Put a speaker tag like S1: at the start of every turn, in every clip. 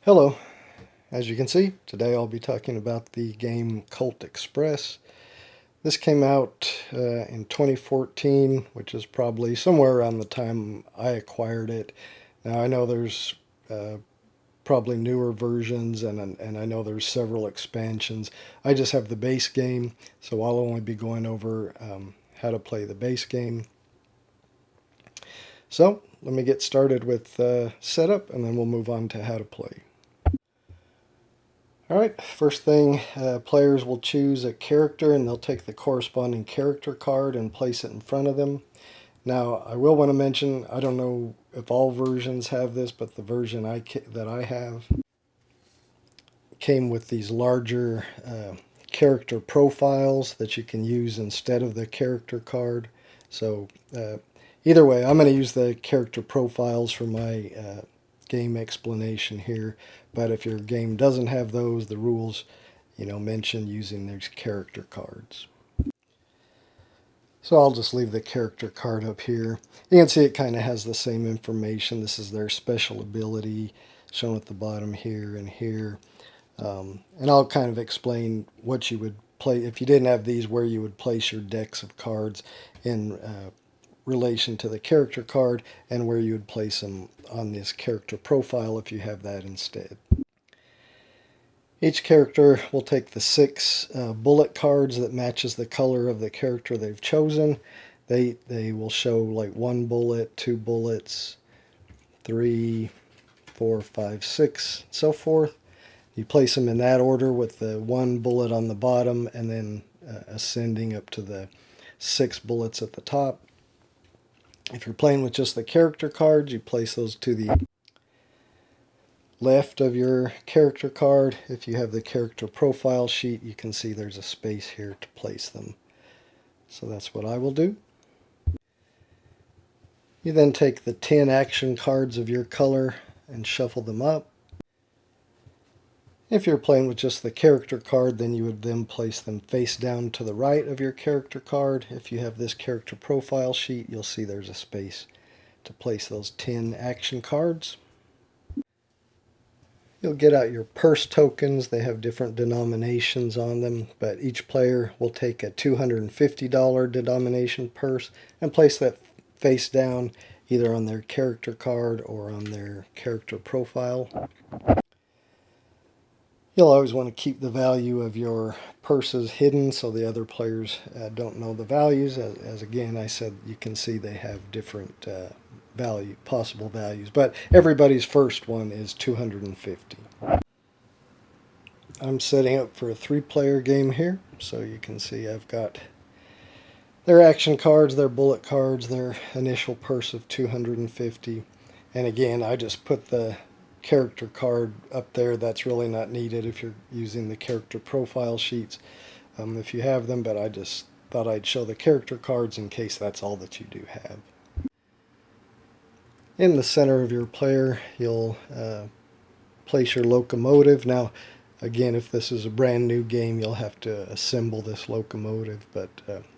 S1: Hello, as you can see, today I'll be talking about the game Colt Express. This came out in 2014, which is probably somewhere around the time I acquired it. Now I know there's probably newer versions and I know there's several expansions. I just have the base game, so I'll only be going over how to play the base game. So let me get started with setup and then we'll move on to how to play. Alright, first thing, players will choose a character and they'll take the corresponding character card and place it in front of them. Now, I will want to mention, I don't know if all versions have this, but the version that I have came with these larger character profiles that you can use instead of the character card. So either way, I'm going to use the character profiles for my game explanation here, but if your game doesn't have those, the rules mention using these character cards. So I'll just leave the character card up here. You can see it kind of has the same information. This is their special ability shown at the bottom here and here. And I'll kind of explain what you would play if you didn't have these, where you would place your decks of cards in relation to the character card, and where you would place them on this character profile if you have that instead. Each character will take the 6 bullet cards that matches the color of the character they've chosen. They will show like 1 bullet, 2 bullets, 3, 4, 5, 6, and so forth. You place them in that order with the 1 bullet on the bottom and then ascending up to the 6 bullets at the top. If you're playing with just the character cards, you place those to the left of your character card. If you have the character profile sheet, you can see there's a space here to place them. So that's what I will do. You then take the 10 action cards of your color and shuffle them up. If you're playing with just the character card, then you would then place them face down to the right of your character card. If you have this character profile sheet, you'll see there's a space to place those 10 action cards. You'll get out your purse tokens. They have different denominations on them, but each player will take a $250 denomination purse and place that face down either on their character card or on their character profile. You'll always want to keep the value of your purses hidden so the other players don't know the values. As again I said, you can see they have different possible values, but everybody's first one is 250. I'm setting up for a 3-player game here, so you can see I've got their action cards, their bullet cards, their initial purse of 250, and again I just put the character card up there. That's really not needed if you're using the character profile sheets if you have them, but I just thought I'd show the character cards in case that's all that you do have. In the center of your player, you'll place your locomotive. Now again, if this is a brand new game, you'll have to assemble this locomotive, but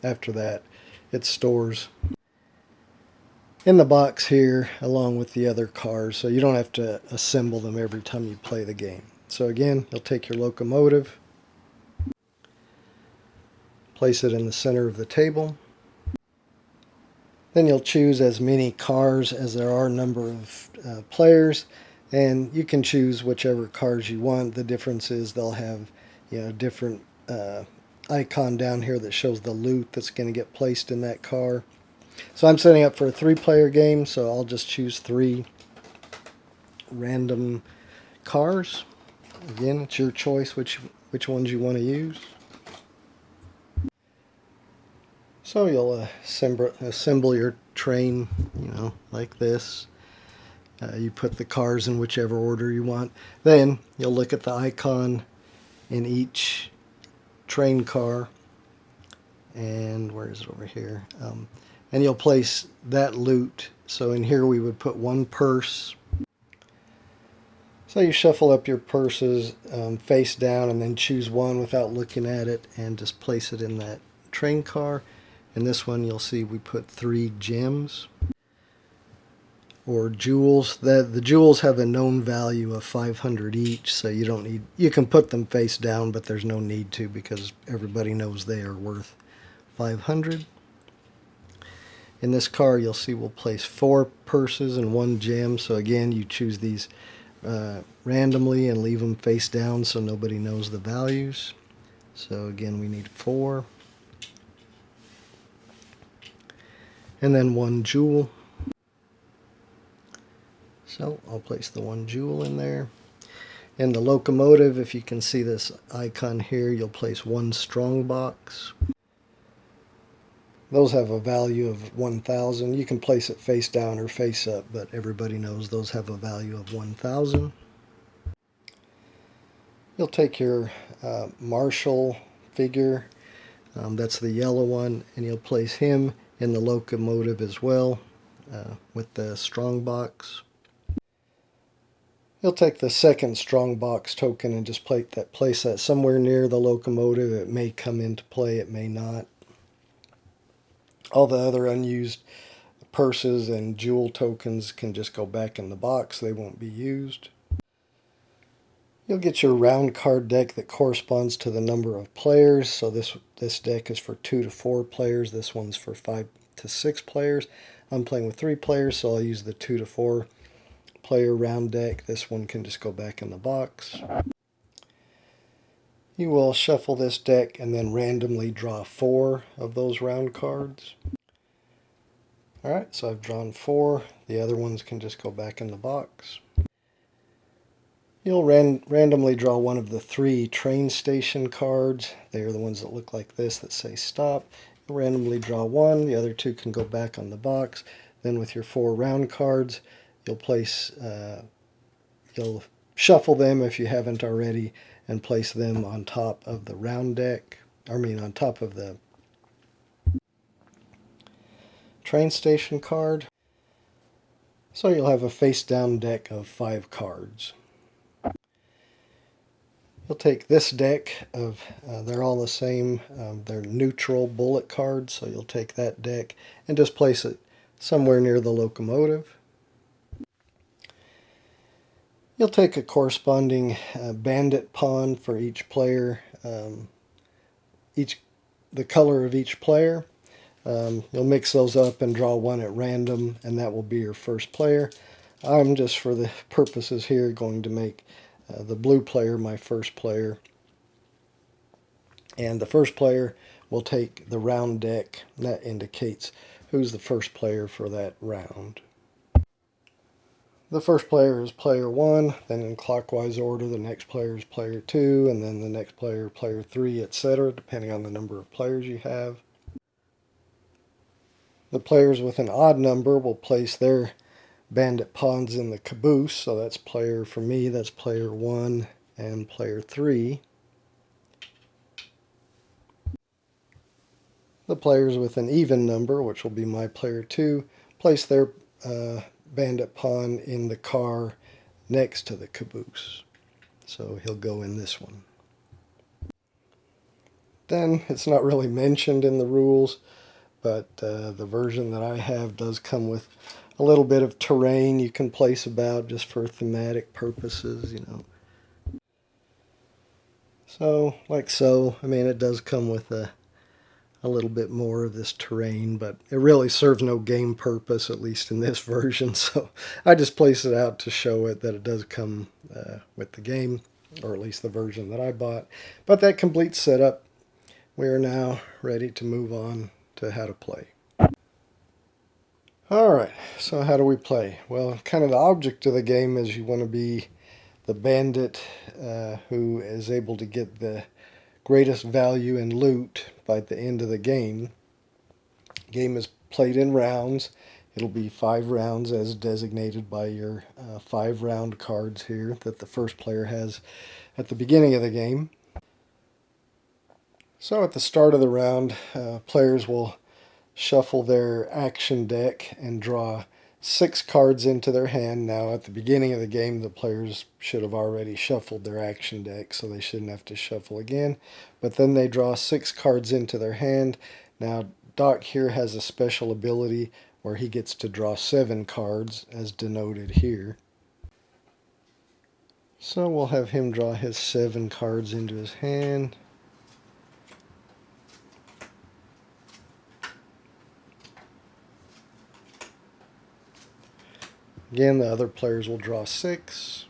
S1: after that it stores in the box here along with the other cars, so you don't have to assemble them every time you play the game. So again, you'll take your locomotive, place it in the center of the table, then you'll choose as many cars as there are number of players, and you can choose whichever cars you want. The difference is they'll have different icon down here that shows the loot that's going to get placed in that car. So I'm setting up for a 3-player game, so I'll just choose 3 random cars. Again, it's your choice which ones you want to use. So you'll assemble your train, like this. You put the cars in whichever order you want. Then you'll look at the icon in each train car, and where is it over here? And you'll place that loot. So in here we would put 1 purse. So you shuffle up your purses face down and then choose one without looking at it and just place it in that train car. In this one you'll see we put 3 gems. or jewels. The jewels have a known value of 500 each, so you don't need, you can put them face down, but there's no need to because everybody knows they are worth 500. In this car, you'll see we'll place 4 purses and 1 gem. So again, you choose these randomly and leave them face down so nobody knows the values. So again, we need 4. And then 1 jewel. So I'll place the 1 jewel in there. In the locomotive, if you can see this icon here, you'll place 1 strong box. Those have a value of 1,000. You can place it face down or face up, but everybody knows those have a value of 1,000. You'll take your Marshall figure, that's the yellow one, and you'll place him in the locomotive as well with the strong box. You'll take the second strong box token and just place that somewhere near the locomotive. It may come into play, it may not. All the other unused purses and jewel tokens can just go back in the box. They won't be used. You'll get your round card deck that corresponds to the number of players. So this deck is for 2 to 4 players. This one's for 5 to 6 players. I'm playing with 3 players, so I'll use the 2 to 4 player round deck. This one can just go back in the box. You will shuffle this deck and then randomly draw 4 of those round cards. Alright, so I've drawn 4. The other ones can just go back in the box. You'll randomly draw one of the 3 train station cards. They are the ones that look like this that say stop. You'll randomly draw 1. The other 2 can go back on the box. Then with your 4 round cards, you'll you'll shuffle them if you haven't already and place them on top of the round deck. On top of the train station card. So you'll have a face down deck of 5 cards. You'll take this deck of, they're all the same, they're neutral bullet cards, so you'll take that deck and just place it somewhere near the locomotive. You'll take a corresponding bandit pawn for each player, the color of each player. You'll mix those up and draw 1 at random, and that will be your first player. I'm just, for the purposes here, going to make the blue player my first player. And the first player will take the round deck, and that indicates who's the first player for that round. The first player is player 1, then in clockwise order the next player is player 2, and then the next player, player 3, etc., depending on the number of players you have. The players with an odd number will place their bandit pawns in the caboose, so that's player, for me, that's player 1 and player 3. The players with an even number, which will be my player 2, place their bandit pawn in the car next to the caboose. So he'll go in this one. Then, it's not really mentioned in the rules, but the version that I have does come with a little bit of terrain you can place about just for thematic purposes, you know. So, like so, it does come with a little bit more of this terrain, but it really serves no game purpose, at least in this version, so I just place it out to show it that it does come with the game, or at least the version that I bought. But that complete setup, we are now ready to move on to how to play. Alright, so how do we play? Well, kind of the object of the game is you want to be the bandit who is able to get the greatest value in loot by the end of the game. The game is played in rounds. It'll be 5 rounds as designated by your 5 round cards here that the first player has at the beginning of the game. So at the start of the round, players will shuffle their action deck and draw 6 cards into their hand. Now at the beginning of the game the players should have already shuffled their action deck, so they shouldn't have to shuffle again. But then they draw 6 cards into their hand. Now Doc here has a special ability where he gets to draw 7 cards as denoted here. So we'll have him draw his 7 cards into his hand. Again, the other players will draw 6,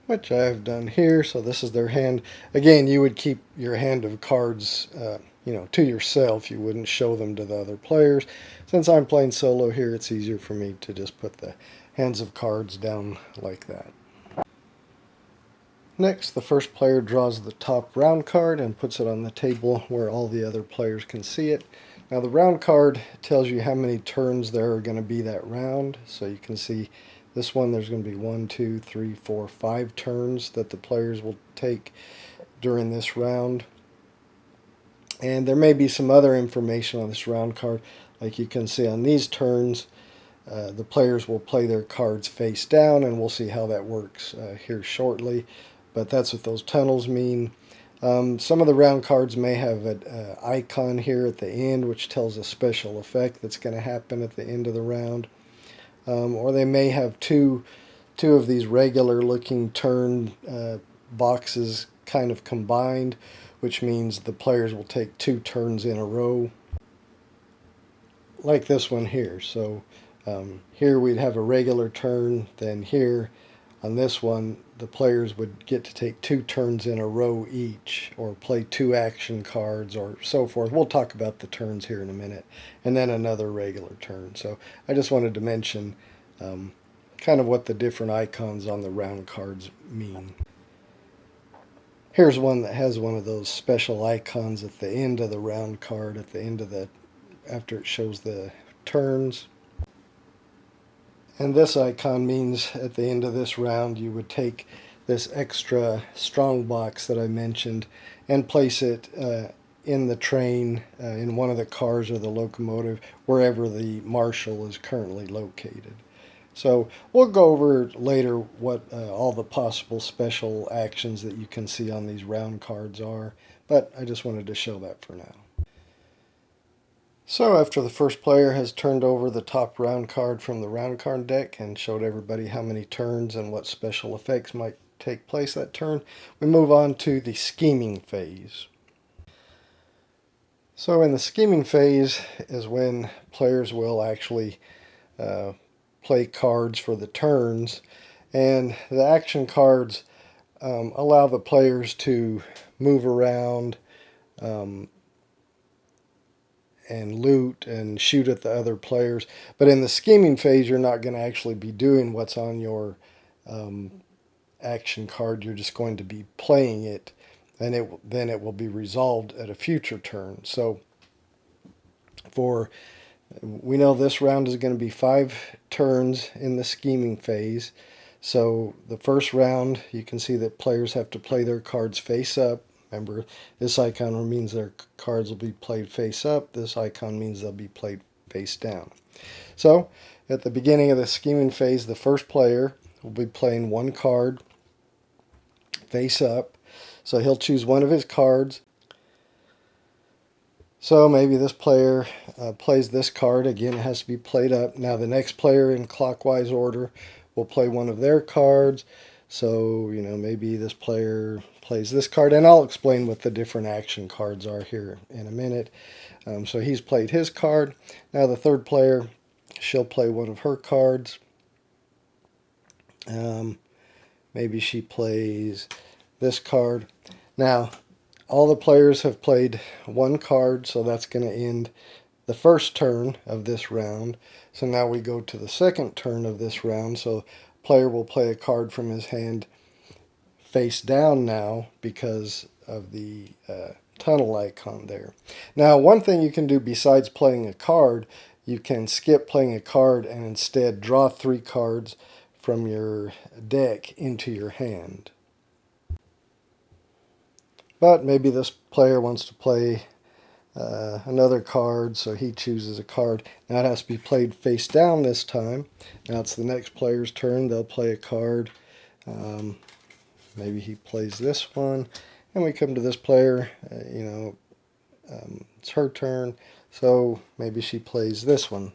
S1: which I have done here. So this is their hand. Again, you would keep your hand of cards to yourself. You wouldn't show them to the other players. Since I'm playing solo here, it's easier for me to just put the hands of cards down like that. Next, the first player draws the top round card and puts it on the table where all the other players can see it. Now the round card tells you how many turns there are going to be that round. So you can see this one, there's going to be 1, 2, 3, 4, 5 turns that the players will take during this round. And there may be some other information on this round card. Like you can see on these turns, the players will play their cards face down, and we'll see how that works here shortly. But that's what those tunnels mean. Some of the round cards may have an icon here at the end, which tells a special effect that's going to happen at the end of the round. Or they may have two of these regular looking turn boxes kind of combined, which means the players will take 2 turns in a row, like this one here. So here we'd have a regular turn, then here on this one the players would get to take 2 turns in a row each, or play 2 action cards, or so forth. We'll talk about the turns here in a minute, and then another regular turn. So I just wanted to mention kind of what the different icons on the round cards mean. Here's one that has one of those special icons at the end of the round card, at the end of after it shows the turns. And this icon means at the end of this round you would take this extra strong box that I mentioned and place it in the train, in one of the cars or the locomotive, wherever the marshal is currently located. So we'll go over later what all the possible special actions that you can see on these round cards are, but I just wanted to show that for now. So after the first player has turned over the top round card from the round card deck and showed everybody how many turns and what special effects might take place that turn, we move on to the scheming phase. So in the scheming phase is when players will actually play cards for the turns, and the action cards allow the players to move around and loot and shoot at the other players. But in the scheming phase, you're not going to actually be doing what's on your action card. You're just going to be playing it, and then it will be resolved at a future turn. So we know this round is going to be 5 turns in the scheming phase. So the first round, you can see that players have to play their cards face up. Remember, this icon means their cards will be played face up. This icon means they'll be played face down. So at the beginning of the scheming phase, the first player will be playing 1 card face up. So he'll choose one of his cards. So maybe this player plays this card. Again, it has to be played up. Now the next player in clockwise order will play one of their cards. So, maybe this player plays this card, and I'll explain what the different action cards are here in a minute. So he's played his card. Now the third player, she'll play one of her cards. Maybe she plays this card. Now, all the players have played 1 card, so that's going to end the first turn of this round. So now we go to the second turn of this round. So player will play a card from his hand face down now because of the tunnel icon there. Now, one thing you can do besides playing a card, you can skip playing a card and instead draw 3 cards from your deck into your hand. But maybe this player wants to play another card, so he chooses a card. Now it has to be played face down this time. Now it's the next player's turn. They'll play a card. Maybe he plays this one, and we come to this player. It's her turn, so maybe she plays this one.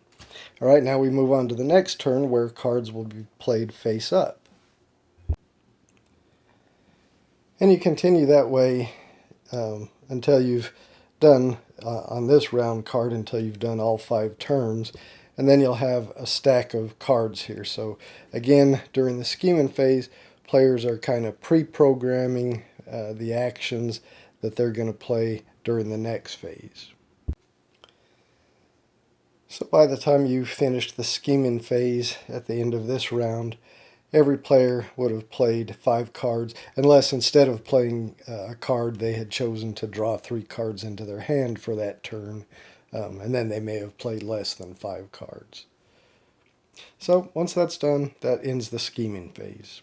S1: All right, now we move on to the next turn where cards will be played face up. And you continue that way until you've done, on this round card, until you've done all 5 turns. And then you'll have a stack of cards here. So again, during the scheming phase, players are kind of pre-programming the actions that they're going to play during the next phase. So by the time you finished the scheming phase at the end of this round, every player would have played 5 cards, unless instead of playing a card, they had chosen to draw 3 cards into their hand for that turn, and then they may have played less than 5 cards. So once that's done, that ends the scheming phase.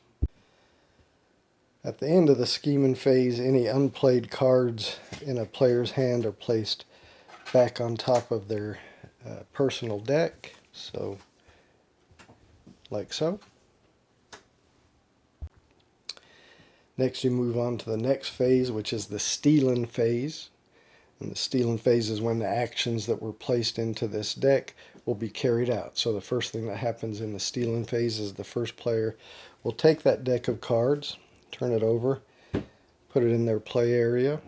S1: At the end of the scheming phase, any unplayed cards in a player's hand are placed back on top of their personal deck, so like so. Next you move on to the next phase, which is the stealing phase. And the stealing phase is when the actions that were placed into this deck will be carried out. So the first thing that happens in the stealing phase is the first player will take that deck of cards, turn it over, put it in their play area.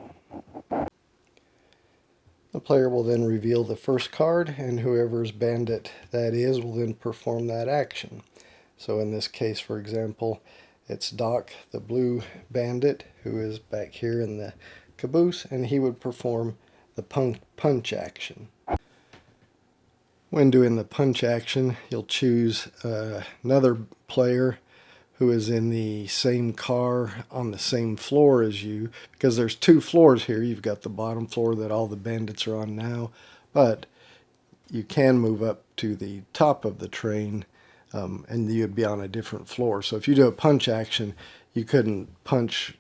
S1: The player will then reveal the first card, and whoever's bandit that is will then perform that action. So in this case, for example, it's Doc, the blue bandit, who is back here in the caboose, and he would perform the punch action. When doing the punch action, you'll choose another player who is in the same car on the same floor as you, because there's 2 floors here. You've got the bottom floor that all the bandits are on now, but you can move up to the top of the train, and you'd be on a different floor. So if you do a punch action, you couldn't punch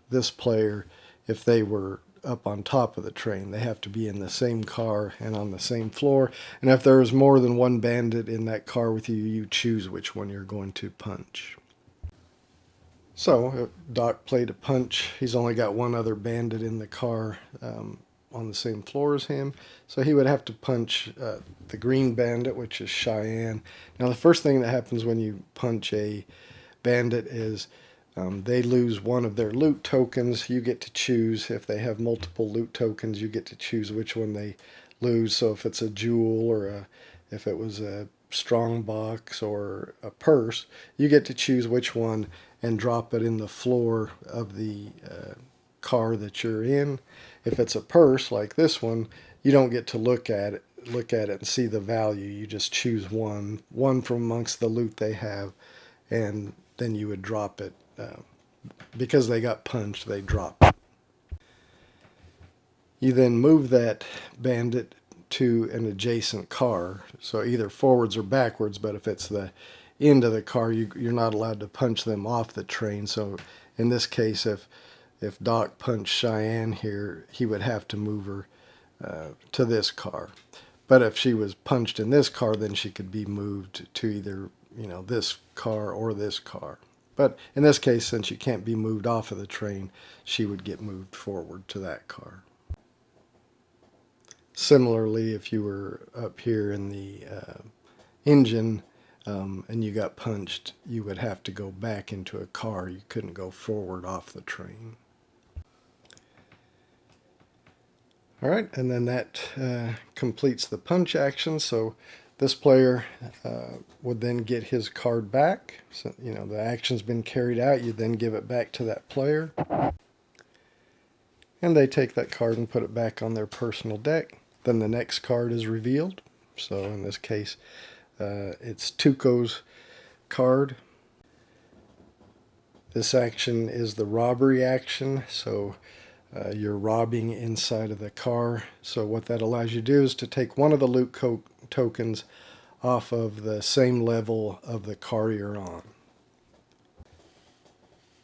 S1: this player if they were up on top of the train. They have to be in the same car and on the same floor. And if there is more than one bandit in that car with you, you choose which one you're going to punch. So if Doc played a punch, he's only got one other bandit in the car on the same floor as him. So he would have to punch the green bandit, which is Cheyenne. Now the first thing that happens when you punch a bandit is they lose one of their loot tokens. You get to choose. If they have multiple loot tokens, you get to choose which one they lose. So if it's a jewel, or if it was a strong box or a purse, you get to choose which one and drop it in the floor of the car that you're in. If it's a purse like this one, you don't get to look at it and see the value. You just choose one from amongst the loot they have, and then you would drop it. Because they got punched, they drop it. You then move that bandit to an adjacent car, so either forwards or backwards, but if it's the end of the car, you're not allowed to punch them off the train. So in this case, if Doc punched Cheyenne here, he would have to move her to this car. But if she was punched in this car, then she could be moved to either this car or this car. But in this case, since you can't be moved off of the train, she would get moved forward to that car. Similarly, if you were up here in the engine and you got punched, you would have to go back into a car. You couldn't go forward off the train. All right, and then that completes the punch action. So this player would then get his card back. So, the action's been carried out. You then give it back to that player. And they take that card and put it back on their personal deck. Then the next card is revealed. So in this case, it's Tuco's card. This action is the robbery action. So you're robbing inside of the car. So what that allows you to do is to take one of the loot tokens off of the same level of the car you're on.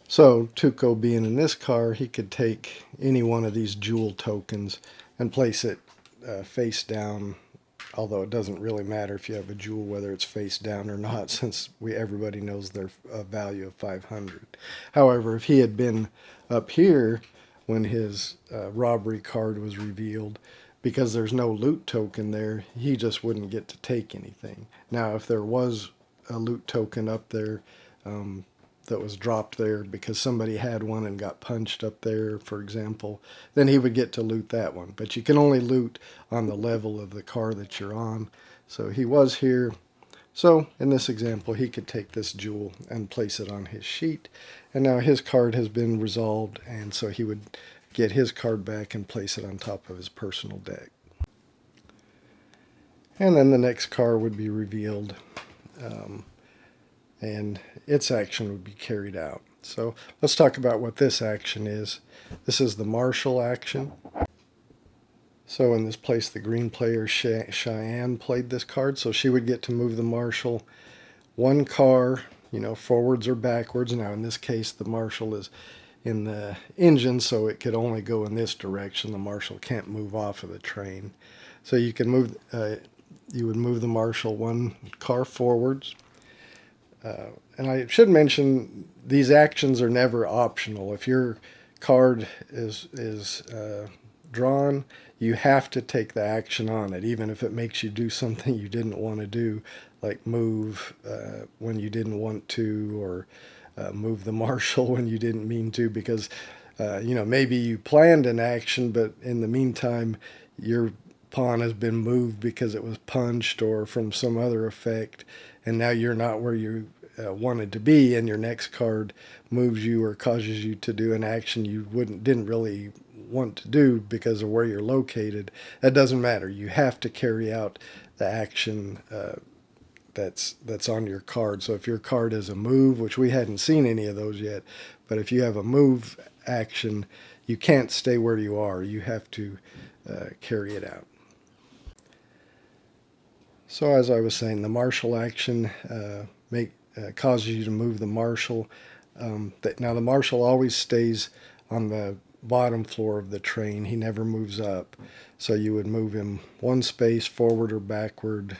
S1: So Tuco being in this car, he could take any one of these jewel tokens and place it face down, although it doesn't really matter if you have a jewel whether it's face down or not, since everybody knows their value of 500. However, if he had been up here when his robbery card was revealed. Because there's no loot token there, he just wouldn't get to take anything. Now, if there was a loot token up there that was dropped there because somebody had one and got punched up there, for example, then he would get to loot that one. But you can only loot on the level of the car that you're on. So he was here. So in this example, he could take this jewel and place it on his sheet. And now his card has been resolved, and so he would get his card back and place it on top of his personal deck. And then the next car would be revealed, and its action would be carried out. So let's talk about what this action is. This is the Marshal action. So in this place, the green player Cheyenne played this card, so she would get to move the Marshal one car, forwards or backwards. Now in this case, the Marshal is in the engine, so it could only go in this direction. The Marshal can't move off of the train. So you can move. You would move the Marshal one car forwards. And I should mention these actions are never optional. If your card is drawn, you have to take the action on it, even if it makes you do something you didn't want to do, like move when you didn't want to, or move the Marshal when you didn't mean to, because maybe you planned an action, but in the meantime your pawn has been moved because it was punched or from some other effect, and now you're not where you wanted to be, and your next card moves you or causes you to do an action you didn't really want to do because of where you're located. That doesn't matter. You have to carry out the action that's on your card. So if your card is a move, which we hadn't seen any of those yet, but if you have a move action, you can't stay where you are. You have to carry it out. So as I was saying, the Marshal action causes you to move the Marshal. Now the Marshal always stays on the bottom floor of the train. He never moves up. So you would move him one space forward or backward,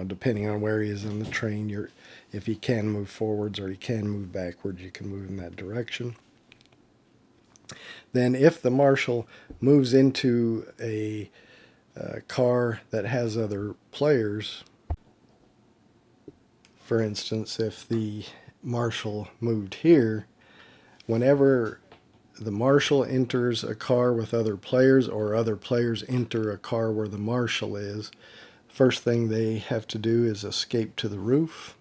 S1: depending on where he is in the train. If he can move forwards or he can move backwards, you can move in that direction. Then if the Marshal moves into a car that has other players, for instance, if the Marshal moved here, whenever the Marshal enters a car with other players or other players enter a car where the Marshal is, first thing they have to do is escape to the roof.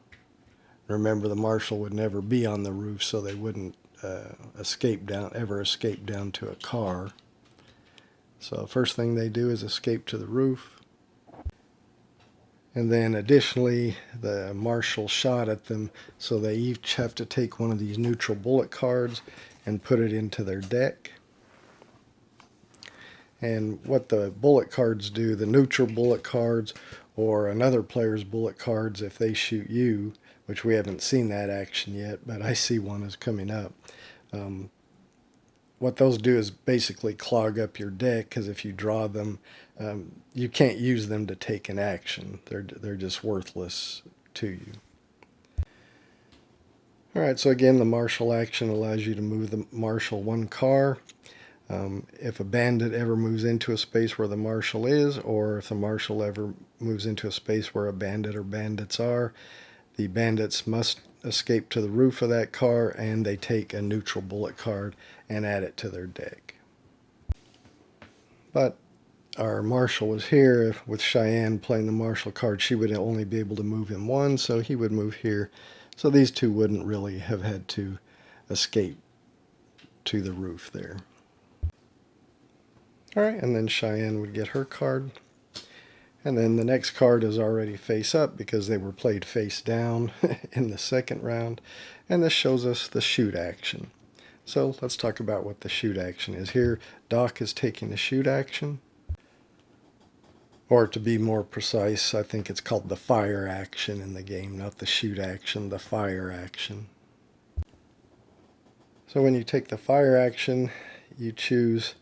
S1: Remember, the Marshal would never be on the roof, so they wouldn't ever escape down to a car. So first thing they do is escape to the roof. And then additionally, the Marshal shot at them, so they each have to take one of these neutral bullet cards and put it into their deck. And what the bullet cards do, the neutral bullet cards or another player's bullet cards, if they shoot you, which we haven't seen that action yet, but I see one is coming up. What those do is basically clog up your deck, because if you draw them, you can't use them to take an action. They're just worthless to you. All right, so again, the Marshal action allows you to move the Marshal one car. If a bandit ever moves into a space where the Marshal is, or if the Marshal ever moves into a space where a bandit or bandits are, the bandits must escape to the roof of that car, and they take a neutral bullet card and add it to their deck. But our Marshal was here with Cheyenne playing the Marshal card. She would only be able to move him one, so he would move here. So these two wouldn't really have had to escape to the roof there. All right, and then Cheyenne would get her card. And then the next card is already face up because they were played face down in the second round. And this shows us the shoot action. So let's talk about what the shoot action is. Here, Doc is taking the shoot action. Or to be more precise, I think it's called the fire action in the game, not the shoot action, the fire action. So when you take the fire action, you choose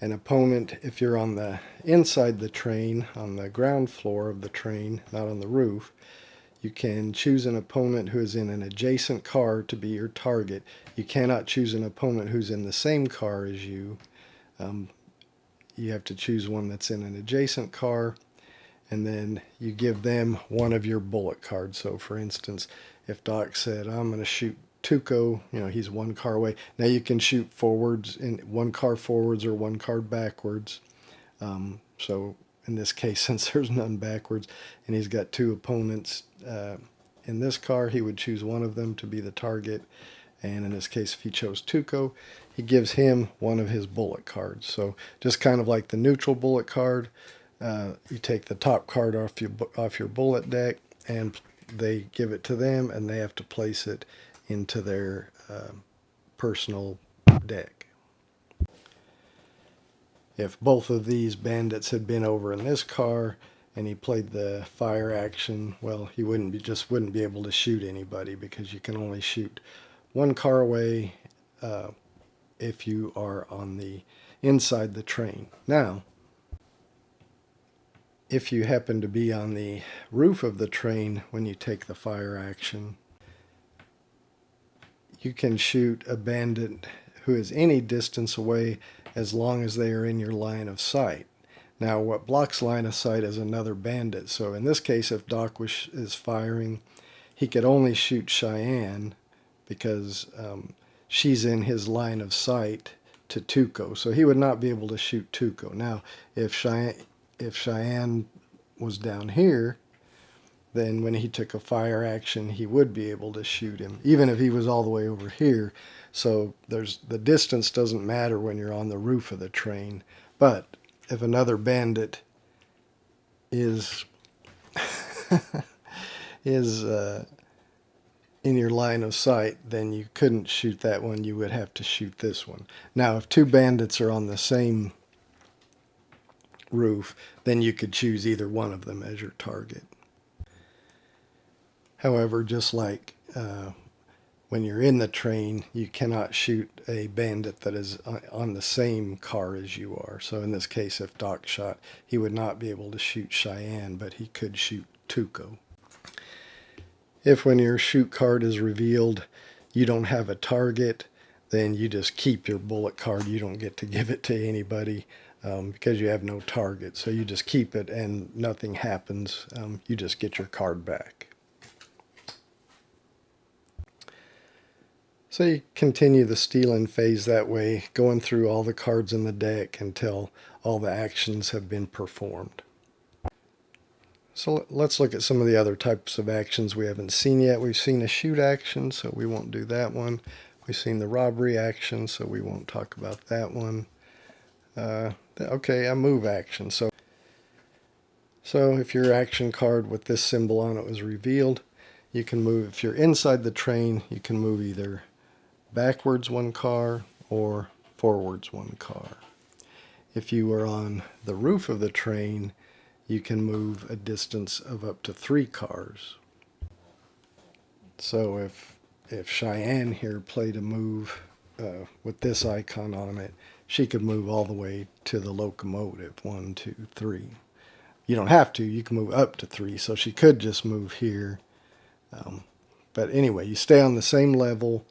S1: an opponent. If you're on the inside the train, on the ground floor of the train, not on the roof, You can choose an opponent who is in an adjacent car to be your target. You cannot choose an opponent who's in the same car as you. You have to choose one that's in an adjacent car, and then you give them one of your bullet cards. So for instance, if Doc said, I'm going to shoot Tuco, he's one car away. Now you can shoot forwards, in one car forwards or one card backwards. So in this case, since there's none backwards, and he's got two opponents in this car, he would choose one of them to be the target. And in this case, if he chose Tuco, he gives him one of his bullet cards. So just kind of like the neutral bullet card, you take the top card off your bullet deck, and they give it to them, and they have to place it into their personal deck. If both of these bandits had been over in this car and he played the fire action, well, he wouldn't be able to shoot anybody, because you can only shoot one car away if you are on the inside the train. Now, if you happen to be on the roof of the train when you take the fire action, you can shoot a bandit who is any distance away as long as they are in your line of sight. Now, what blocks line of sight is another bandit. So in this case, if Doc is firing, he could only shoot Cheyenne because she's in his line of sight to Tuco. So he would not be able to shoot Tuco. Now, if Cheyenne was down here, then when he took a fire action, he would be able to shoot him, even if he was all the way over here. So the distance doesn't matter when you're on the roof of the train. But if another bandit is in your line of sight, then you couldn't shoot that one. You would have to shoot this one. Now, if two bandits are on the same roof, then you could choose either one of them as your target. However, just like when you're in the train, you cannot shoot a bandit that is on the same car as you are. So in this case, if Doc shot, he would not be able to shoot Cheyenne, but he could shoot Tuco. If when your shoot card is revealed, you don't have a target, then you just keep your bullet card. You don't get to give it to anybody because you have no target. So you just keep it and nothing happens. You just get your card back. So you continue the stealing phase that way, going through all the cards in the deck until all the actions have been performed. So let's look at some of the other types of actions we haven't seen yet. We've seen a shoot action, so we won't do that one. We've seen the robbery action, so we won't talk about that one. Okay, a move action. So if your action card with this symbol on it was revealed, you can move. If you're inside the train, you can move either backwards one car or forwards one car. If you are on the roof of the train, you can move a distance of up to 3 cars. So if Cheyenne here played a move with this icon on it, she could move all the way to the locomotive, 1, 2, 3. You don't have to, you can move up to 3, so she could just move here. But anyway, you stay on the same level.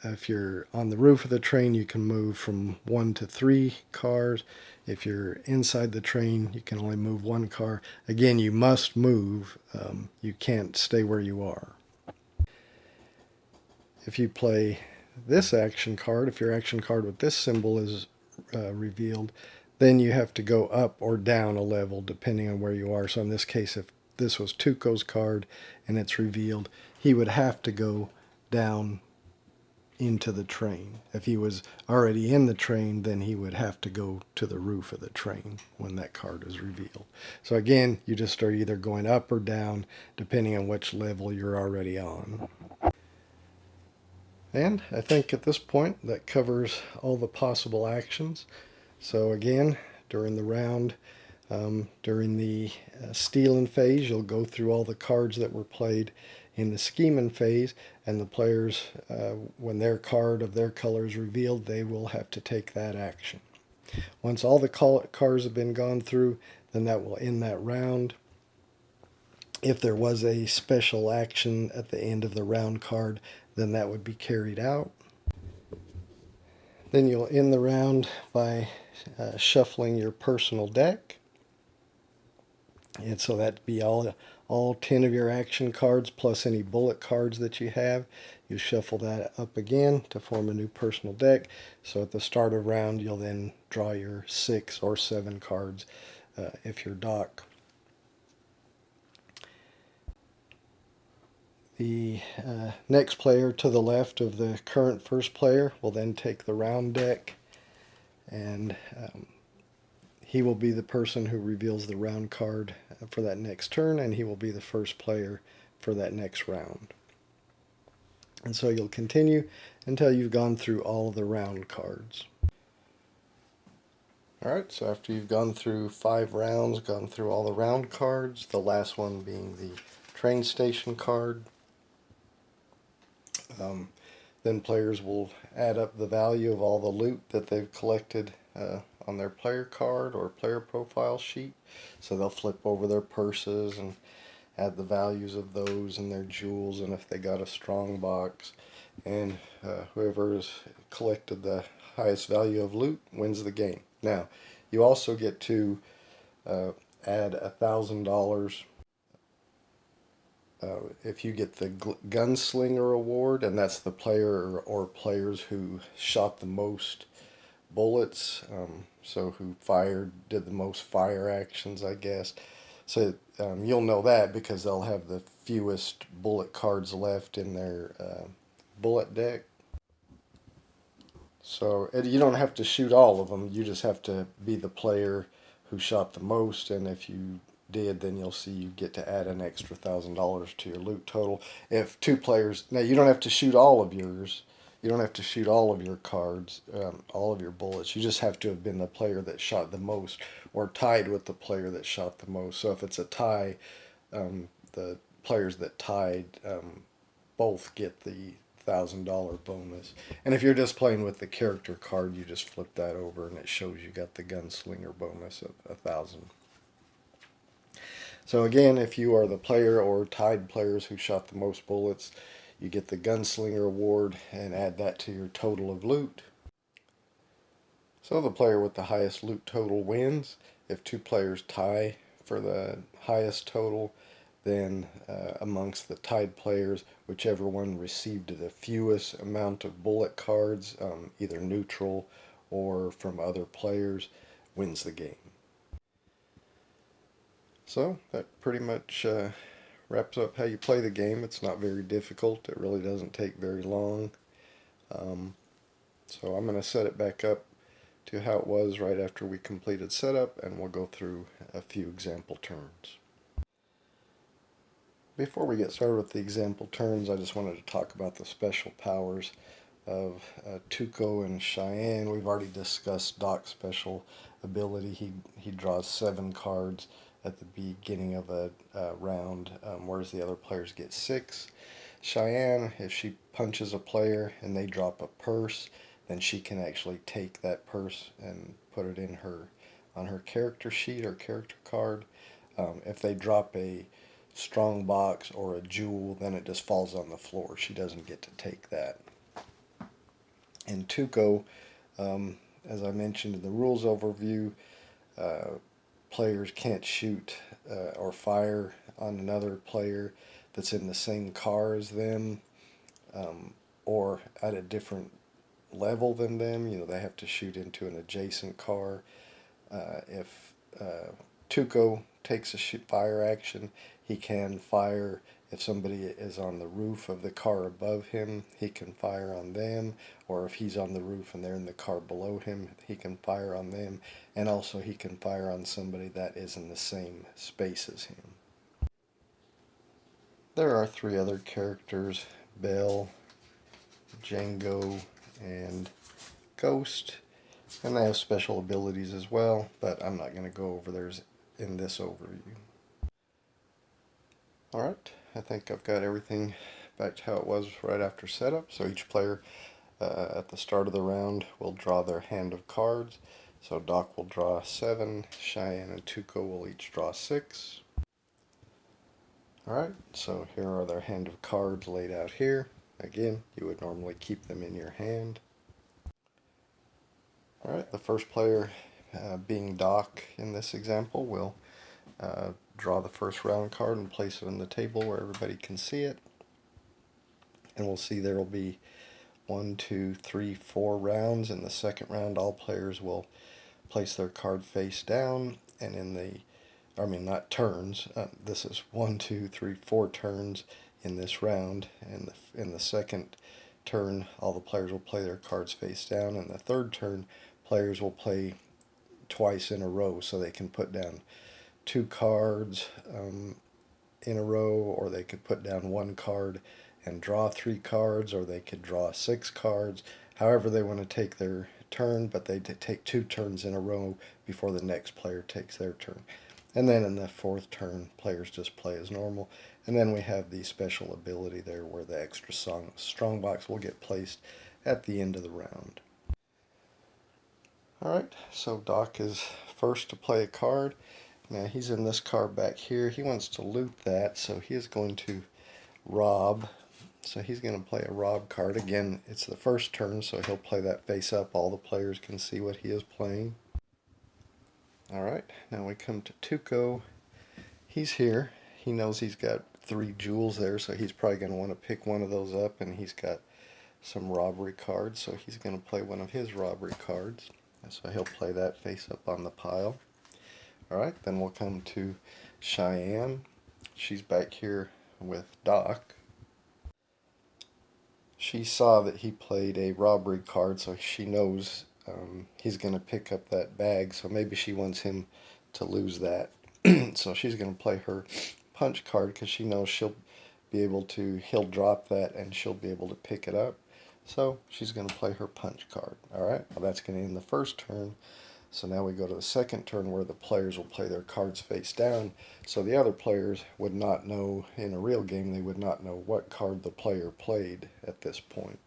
S1: If you're on the roof of the train, you can move from 1 to 3 cars. If you're inside the train, you can only move 1 car. Again, you must move. You can't stay where you are. If you play this action card, if your action card with this symbol is revealed, then you have to go up or down a level depending on where you are. So in this case, if this was Tuco's card and it's revealed, he would have to go down into the train. If he was already in the train, then he would have to go to the roof of the train when that card is revealed. So again, you just start either going up or down depending on which level you're already on. And I think at this point that covers all the possible actions. So again, during the round, during the stealing phase, you'll go through all the cards that were played in the scheming phase, and the players, when their card of their color is revealed, they will have to take that action. Once all the cards have been gone through, then that will end that round. If there was a special action at the end of the round card, then that would be carried out. Then you'll end the round by shuffling your personal deck. And so that'd be all 10 of your action cards plus any bullet cards that you have. You shuffle that up again to form a new personal deck. So at the start of round, you'll then draw your 6 or 7 cards if you're Doc. The next player to the left of the current first player will then take the round deck, and he will be the person who reveals the round card for that next turn, and he will be the first player for that next round. And so you'll continue until you've gone through all of the round cards. Alright, so after you've gone through 5 rounds, gone through all the round cards, the last one being the train station card, then players will add up the value of all the loot that they've collected on their player card or player profile sheet. So they'll flip over their purses and add the values of those and their jewels, and if they got a strong box. And whoever has collected the highest value of loot wins the game. Now, you also get to add $1,000 if you get the Gunslinger Award, and that's the player or players who shot the most bullets, so who did the most fire actions, I guess. So you'll know that because they'll have the fewest bullet cards left in their bullet deck. So you don't have to shoot all of them, you just have to be the player who shot the most, and if you did, then you'll see you get to add an extra $1,000 to your loot total. If 2 players, now you don't have to shoot all of yours, you don't have to shoot all of your cards, all of your bullets. You just have to have been the player that shot the most, or tied with the player that shot the most. So if it's a tie, the players that tied both get the $1,000 bonus. And if you're just playing with the character card, you just flip that over and it shows you got the gunslinger bonus of 1,000. So again, if you are the player or tied players who shot the most bullets, you get the Gunslinger Award and add that to your total of loot. So the player with the highest loot total wins. If 2 players tie for the highest total, then amongst the tied players, whichever one received the fewest amount of bullet cards, either neutral or from other players, wins the game. So that pretty much wraps up how you play the game. It's not very difficult. It really doesn't take very long. So I'm going to set it back up to how it was right after we completed setup, and we'll go through a few example turns. Before we get started with the example turns, I just wanted to talk about the special powers of Tuco and Cheyenne. We've already discussed Doc's special ability. He draws 7 cards at the beginning of a round, whereas the other players get 6. Cheyenne, if she punches a player and they drop a purse, then she can actually take that purse and put it in on her character sheet or character card. If they drop a strong box or a jewel, then it just falls on the floor. She doesn't get to take that. In Tuco, as I mentioned in the rules overview, players can't shoot or fire on another player that's in the same car as them, or at a different level than them. You know, they have to shoot into an adjacent car. If Tuco takes a fire action, he can fire. If somebody is on the roof of the car above him, he can fire on them. Or if he's on the roof and they're in the car below him, he can fire on them. And also he can fire on somebody that is in the same space as him. There are 3 other characters, Belle, Django, and Ghost. And they have special abilities as well, but I'm not going to go over theirs in this overview. Alright, I think I've got everything back to how it was right after setup. So each player at the start of the round will draw their hand of cards. So Doc will draw 7, Cheyenne and Tuco will each draw 6. Alright, so here are their hand of cards laid out here. Again, you would normally keep them in your hand. Alright, the first player, being Doc in this example, will draw the first round card and place it on the table where everybody can see it. And we'll see there will be 1, 2, 3, 4 rounds. In the second round, all players will place their card face down, and in the, I mean, not turns, this is 1, 2, 3, 4 turns in this round, and in the second turn all the players will play their cards face down, and the third turn players will play twice in a row, so they can put down 2 cards in a row, or they could put down 1 card and draw 3 cards, or they could draw 6 cards, however they want to take their turn, but they take 2 turns in a row before the next player takes their turn. And then in the fourth turn, players just play as normal. And then we have the special ability there where the extra strong box will get placed at the end of the round. Alright, so Doc is first to play a card. Now he's in this card back here. He wants to loot that, so he is going to rob. So he's going to play a rob card. Again, it's the first turn, so he'll play that face up. All the players can see what he is playing. Alright, now we come to Tuco. He's here. He knows he's got 3 jewels there, so he's probably going to want to pick one of those up, and he's got some robbery cards, so he's going to play one of his robbery cards. So he'll play that face up on the pile. Alright, then we'll come to Cheyenne. She's back here with Doc. She saw that he played a robbery card, so she knows he's going to pick up that bag, so maybe she wants him to lose that. So she's going to play her punch card because she knows he'll drop that and she'll be able to pick it up. So she's going to play her punch card. Alright, well, that's going to end the first turn. So now we go to the second turn where the players will play their cards face down. So the other players would not know, in a real game, they would not know what card the player played at this point.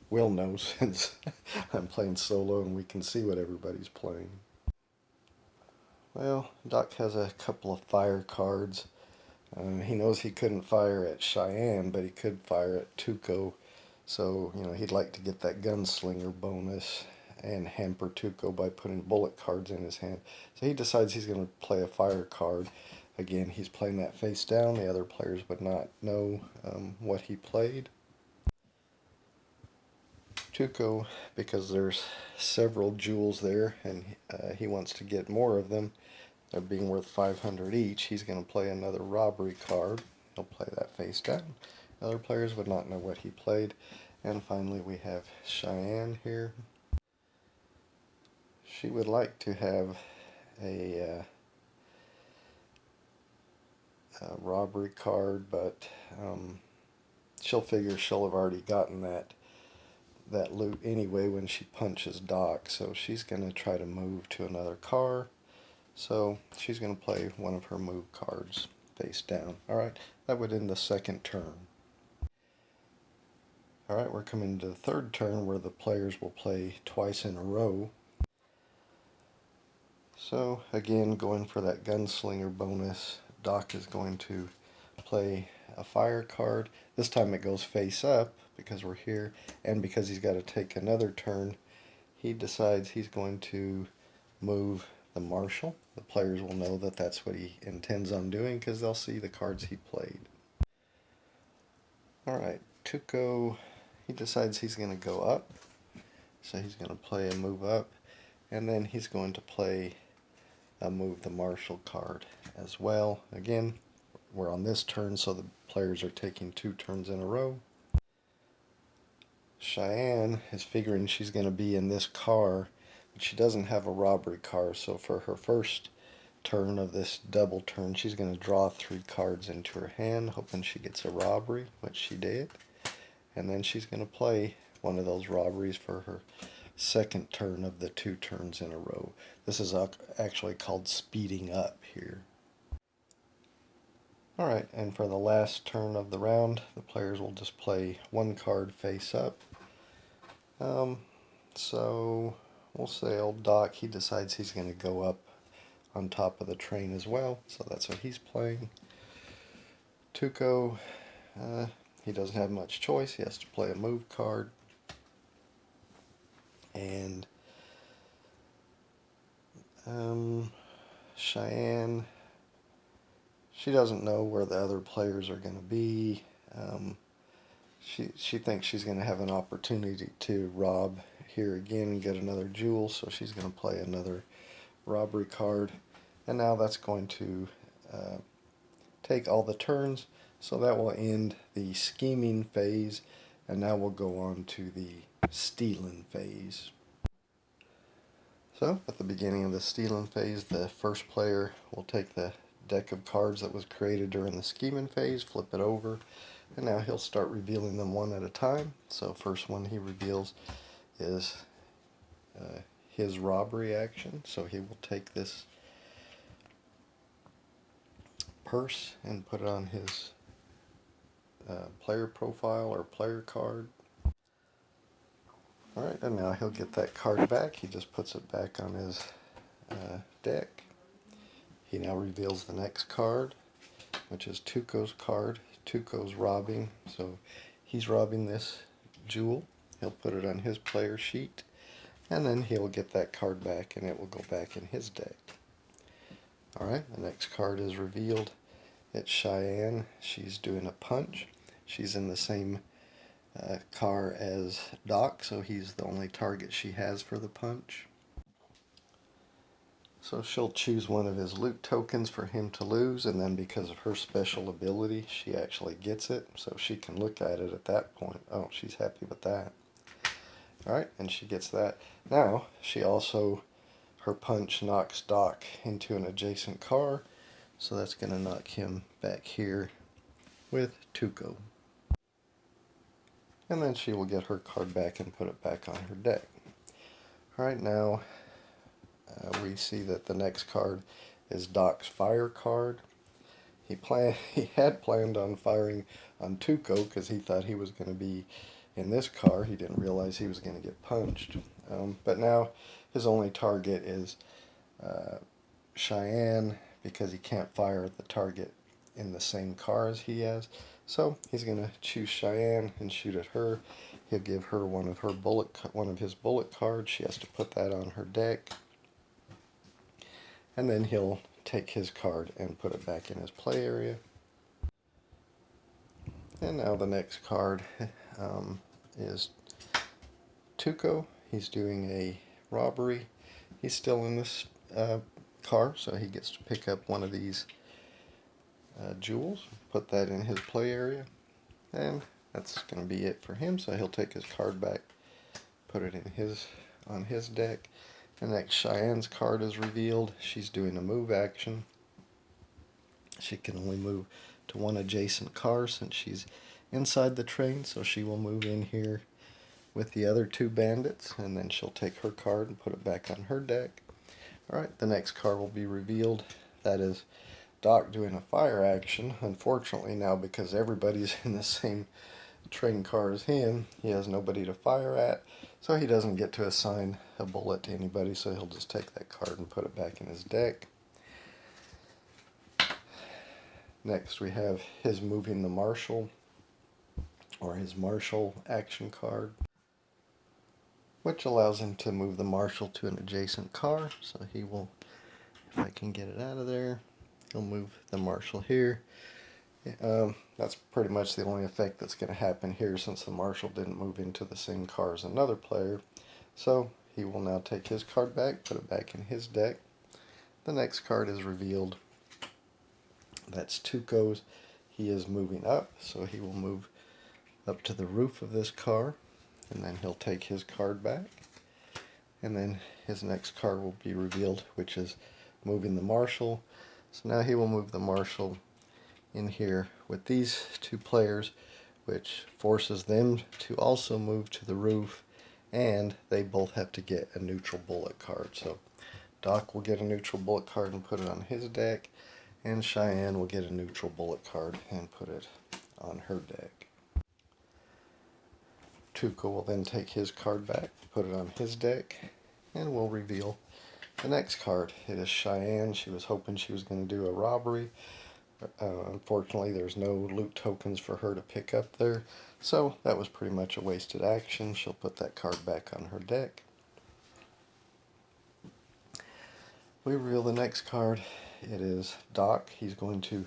S1: We'll know since I'm playing solo and we can see what everybody's playing. Well, Doc has a couple of fire cards. He knows he couldn't fire at Cheyenne, but he could fire at Tuco. So, he'd like to get that gunslinger bonus and hamper Tuco by putting bullet cards in his hand. So he decides he's going to play a fire card. Again, he's playing that face down. The other players would not know what he played. Tuco, because there's several jewels there and he wants to get more of them, they're being worth 500 each, he's going to play another robbery card. He'll play that face down. Other players would not know what he played. And finally we have Cheyenne here. She would like to have a robbery card, but she'll figure she'll have already gotten that loot anyway when she punches Doc, so she's going to try to move to another car. So she's going to play one of her move cards face down. Alright, that would end the second turn. Alright, we're coming to the third turn where the players will play twice in a row. So again, going for that gunslinger bonus, Doc is going to play a fire card. This time it goes face up because we're here, and because he's got to take another turn, he decides he's going to move the marshal. The players will know that that's what he intends on doing because they'll see the cards he played. Alright, Tuco, he decides he's going to go up, so he's going to play a move up, and then he's going to play a move the marshal card as well. Again, we're on this turn, so the players are taking 2 turns in a row. Cheyenne is figuring she's going to be in this car, but she doesn't have a robbery car, so for her first turn of this double turn, she's going to draw 3 cards into her hand, hoping she gets a robbery, which she did. And then she's going to play one of those robberies for her second turn of the 2 turns in a row. This is actually called speeding up here. Alright, and for the last turn of the round, the players will just play 1 card face up. So we'll say old Doc, he decides he's going to go up on top of the train as well, so that's what he's playing. Tuco, he doesn't have much choice. He has to play a move card. And Cheyenne, she doesn't know where the other players are going to be. She thinks she's going to have an opportunity to rob here again and get another jewel, so she's going to play another robbery card. And now that's going to take all the turns, so that will end the scheming phase, and now we'll go on to the stealing phase. So at the beginning of the stealing phase, the first player will take the deck of cards that was created during the scheming phase, flip it over, and now he'll start revealing them one at a time. So first one he reveals is his robbery action. So he will take this purse and put it on his player profile or player card. Alright, and now he'll get that card back. He just puts it back on his deck. He now reveals the next card, which is Tuco's card. Tuco's robbing, so he's robbing this jewel. He'll put it on his player sheet, and then he'll get that card back, and it will go back in his deck. Alright, the next card is revealed. It's Cheyenne. She's doing a punch. She's in the same car as Doc, so he's the only target she has for the punch. So she'll choose one of his loot tokens for him to lose, and then because of her special ability, she actually gets it, so she can look at it at that point. Oh, she's happy with that. Alright, and she gets that. Now, she also, her punch knocks Doc into an adjacent car, so that's going to knock him back here with Tuco. And then she will get her card back and put it back on her deck. Alright, now we see that the next card is Doc's fire card. He had planned on firing on Tuco because he thought he was going to be in this car. He didn't realize he was going to get punched. But now his only target is Cheyenne, because he can't fire at the target in the same car as he has. So he's going to choose Cheyenne and shoot at her. He'll give her one of his bullet cards. She has to put that on her deck. And then he'll take his card and put it back in his play area. And now the next card is Tuco. He's doing a robbery. He's still in this car, so he gets to pick up one of these jewels, put that in his play area, and that's going to be it for him. So he'll take his card back, put it in on his deck. The next Cheyenne's card is revealed. She's doing a move action. She can only move to one adjacent car since she's inside the train, so she will move in here with the other two bandits, and then she'll take her card and put it back on her deck. Alright, the next card will be revealed. That is Doc doing a fire action. Unfortunately now, because everybody's in the same train car as him, he has nobody to fire at, so he doesn't get to assign a bullet to anybody, so he'll just take that card and put it back in his deck. Next we have his moving the marshal, or his marshal action card, which allows him to move the marshal to an adjacent car. So he will, if I can get it out of there, he'll move the marshal here. That's pretty much the only effect that's going to happen here, since the marshal didn't move into the same car as another player. So he will now take his card back, put it back in his deck. The next card is revealed. That's Tuco's. He is moving up, so he will move up to the roof of this car, and then he'll take his card back. And then his next card will be revealed, which is moving the marshal. So now he will move the marshal in here with these two players, which forces them to also move to the roof, and they both have to get a neutral bullet card. So Doc will get a neutral bullet card and put it on his deck, and Cheyenne will get a neutral bullet card and put it on her deck. Tuco will then take his card back, put it on his deck, and we'll reveal the next card. It is Cheyenne. She was hoping she was going to do a robbery, Unfortunately, there's no loot tokens for her to pick up there, so that was pretty much a wasted action. She'll put that card back on her deck. We reveal the next card. It is Doc. He's going to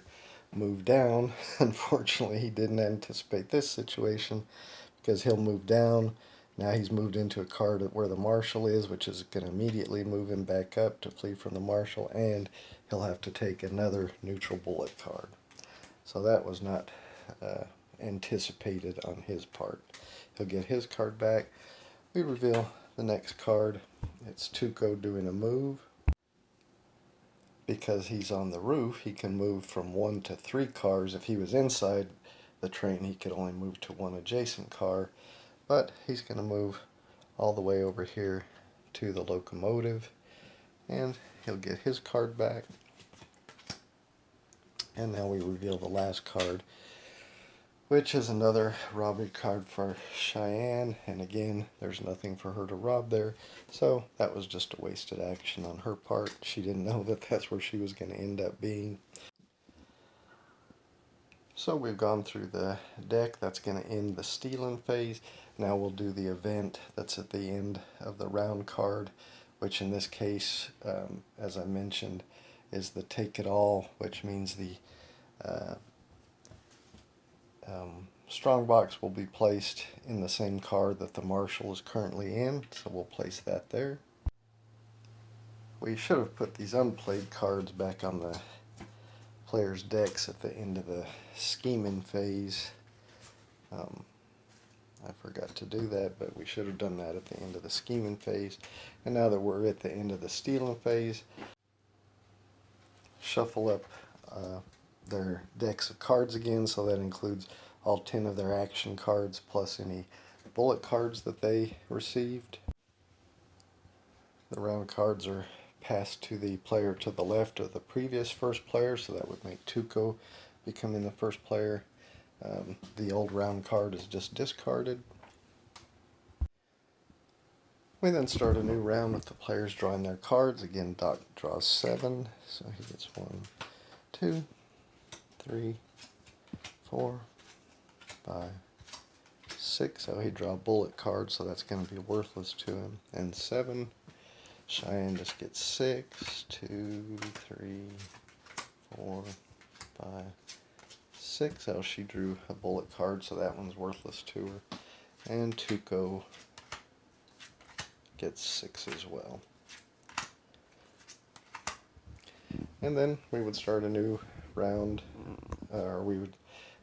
S1: move down. Unfortunately, he didn't anticipate this situation because he'll move down. Now he's moved into a card where the marshal is, which is going to immediately move him back up to flee from the marshal, and he'll have to take another neutral bullet card. So that was not anticipated on his part. He'll get his card back. We reveal the next card. It's Tuco doing a move. Because he's on the roof, he can move from 1 to 3 cars. If he was inside the train, he could only move to one adjacent car. But he's going to move all the way over here to the locomotive, and he'll get his card back. And now we reveal the last card, which is another robbery card for Cheyenne. And again, there's nothing for her to rob there, so that was just a wasted action on her part. She didn't know that that's where she was going to end up being. So we've gone through the deck. That's going to end the stealing phase. Now we'll do the event that's at the end of the round card, which in this case, as I mentioned, is the take it all, which means the strongbox will be placed in the same card that the marshal is currently in, so we'll place that there. We should have put these unplayed cards back on the players' decks at the end of the scheming phase. I forgot to do that, but we should have done that at the end of the scheming phase. And now that we're at the end of the stealing phase, shuffle up their decks of cards again, so that includes all 10 of their action cards plus any bullet cards that they received. The round cards are passed to the player to the left of the previous first player, so that would make Tuco becoming the first player. The old round card is just discarded. We then start a new round with the players drawing their cards. Again, Doc draws 7, so he gets 1, 2, 3, 4, 5, 6. So he draw a bullet card, so that's going to be worthless to him. And 7. Cheyenne just gets 6, 2, 3, 4, 5, 6. Oh, she drew a bullet card, so that one's worthless to her. And Tuco gets 6 as well. And then we would start a new round, or we would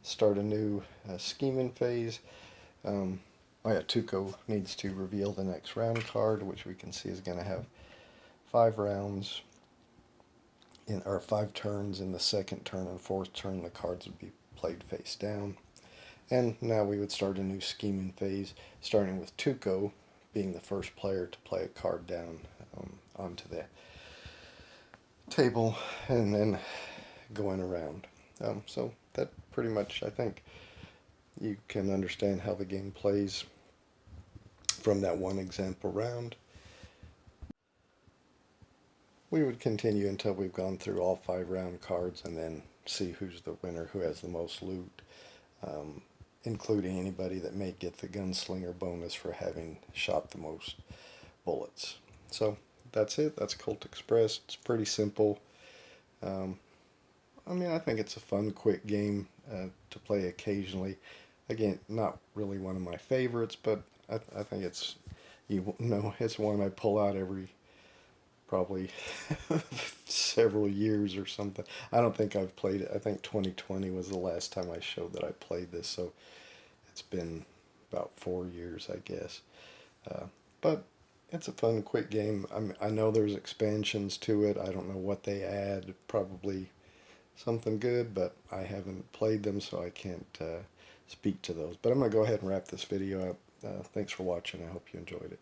S1: start a new scheming phase. Tuco needs to reveal the next round card, which we can see is going to have 5 rounds, or 5 turns. In the second turn and fourth turn, the cards would be played face down. And now we would start a new scheming phase, starting with Tuco being the first player to play a card down onto the table, and then going around. So that pretty much, I think, you can understand how the game plays from that one example round. We would continue until we've gone through all 5 round cards, and then see who's the winner, who has the most loot, including anybody that may get the gunslinger bonus for having shot the most bullets. So that's it. That's Colt Express. It's pretty simple. I think it's a fun, quick game to play occasionally. Again, not really one of my favorites, but I think it's it's one I pull out every probably several years or something. I don't think I've played it. I think 2020 was the last time I showed that I played this, so it's been about 4 years, I guess. But it's a fun, quick game. I know there's expansions to it. I don't know what they add. Probably something good, but I haven't played them, so I can't speak to those. But I'm going to go ahead and wrap this video up. Thanks for watching. I hope you enjoyed it.